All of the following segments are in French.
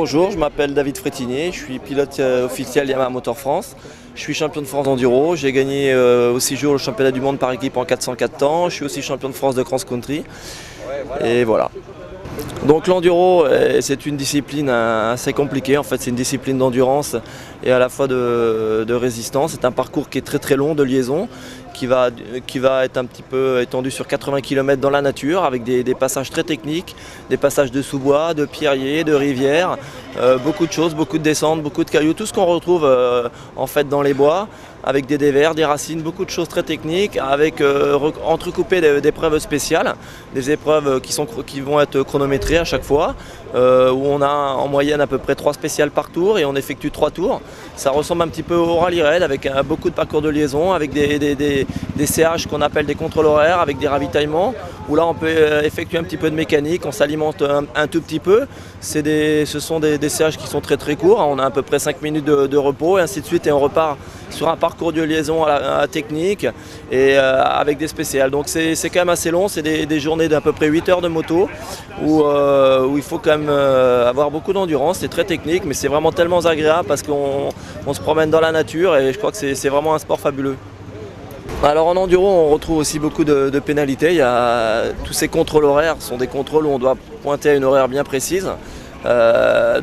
Bonjour, je m'appelle David Frétinier, je suis pilote officiel Yamaha Motor France. Je suis champion de France d'enduro, j'ai gagné au 6 jours le championnat du monde par équipe en 404 temps. Je suis aussi champion de France de cross-country. Et voilà. Donc l'enduro, c'est une discipline assez compliquée. En fait, c'est une discipline d'endurance et à la fois de résistance. C'est un parcours qui est très très long de liaison, qui va être un petit peu étendu sur 80 km dans la nature, avec des passages très techniques, des passages de sous-bois, de pierriers, de rivières, beaucoup de choses, beaucoup de descentes, beaucoup de cailloux, tout ce qu'on retrouve en fait dans les bois, avec des dévers, des racines, beaucoup de choses très techniques, avec entrecoupées d'épreuves spéciales, des épreuves qui vont être chronométrées à chaque fois, où on a en moyenne à peu près 3 spéciales par tour et on effectue 3 tours. Ça ressemble un petit peu au rallye raid avec beaucoup de parcours de liaison, avec des CH qu'on appelle des contrôles horaires, avec des ravitaillements, où là on peut effectuer un petit peu de mécanique, on s'alimente un tout petit peu. Ce sont des CH qui sont très très courts, on a à peu près 5 minutes de repos et ainsi de suite, et on repart sur un parcours de liaison à la technique et avec des spéciales. Donc c'est quand même assez long, c'est des journées d'à peu près 8 heures de moto où il faut quand même avoir beaucoup d'endurance, c'est très technique mais c'est vraiment tellement agréable parce qu'on se promène dans la nature et je crois que c'est vraiment un sport fabuleux. Alors en enduro on retrouve aussi beaucoup de pénalités, il y a tous ces contrôles horaires, sont des contrôles où on doit pointer à une horaire bien précise.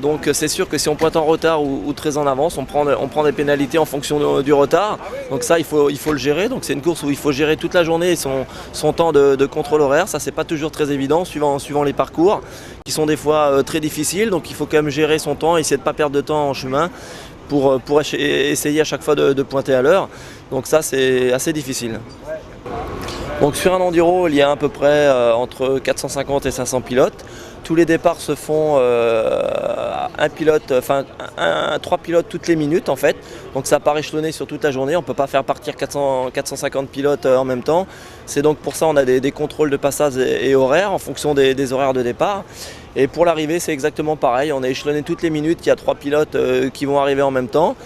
Donc c'est sûr que si on pointe en retard ou très en avance, on prend des pénalités en fonction du retard. Donc ça il faut le gérer. Donc c'est une course où il faut gérer toute la journée son temps de contrôle horaire. Ça c'est pas toujours très évident suivant les parcours qui sont des fois très difficiles. Donc il faut quand même gérer son temps, essayer de ne pas perdre de temps en chemin pour essayer à chaque fois de pointer à l'heure. Donc ça c'est assez difficile. Donc sur un enduro, il y a à peu près entre 450 et 500 pilotes. Tous les départs se font trois pilotes toutes les minutes en fait. Donc ça part échelonné sur toute la journée. On ne peut pas faire partir 450 pilotes en même temps. C'est donc pour ça qu'on a des contrôles de passage et horaires en fonction des horaires de départ. Et pour l'arrivée, c'est exactement pareil. On est échelonné toutes les minutes. Il y a 3 pilotes qui vont arriver en même temps.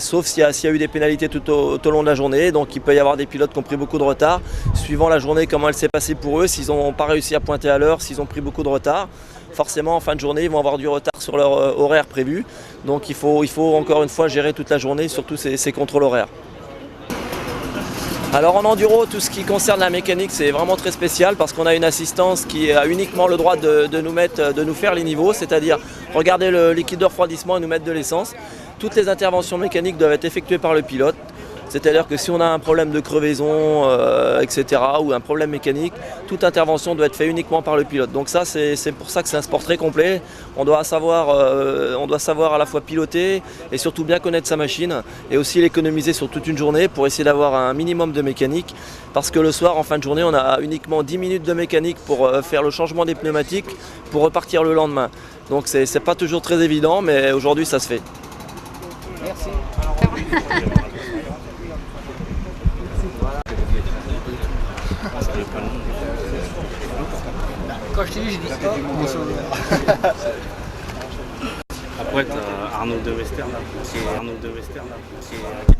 Sauf s'il y a eu des pénalités tout au long de la journée, donc il peut y avoir des pilotes qui ont pris beaucoup de retard, suivant la journée comment elle s'est passée pour eux, s'ils n'ont pas réussi à pointer à l'heure, s'ils ont pris beaucoup de retard, forcément en fin de journée ils vont avoir du retard sur leur horaire prévu, donc il faut encore une fois gérer toute la journée, surtout ces contrôles horaires. Alors en enduro, tout ce qui concerne la mécanique, c'est vraiment très spécial parce qu'on a une assistance qui a uniquement le droit de nous faire les niveaux, c'est-à-dire regarder le liquide de refroidissement et nous mettre de l'essence. Toutes les interventions mécaniques doivent être effectuées par le pilote, c'est-à-dire que si on a un problème de crevaison, etc., ou un problème mécanique, toute intervention doit être faite uniquement par le pilote. Donc ça, c'est pour ça que c'est un sport très complet. On doit savoir à la fois piloter et surtout bien connaître sa machine et aussi l'économiser sur toute une journée pour essayer d'avoir un minimum de mécanique. Parce que le soir, en fin de journée, on a uniquement 10 minutes de mécanique pour faire le changement des pneumatiques pour repartir le lendemain. Donc c'est pas toujours très évident, mais aujourd'hui ça se fait. Merci. Quand je t'ai vu, j'ai dit oh, Après, t'as Arnaud de Western, qui est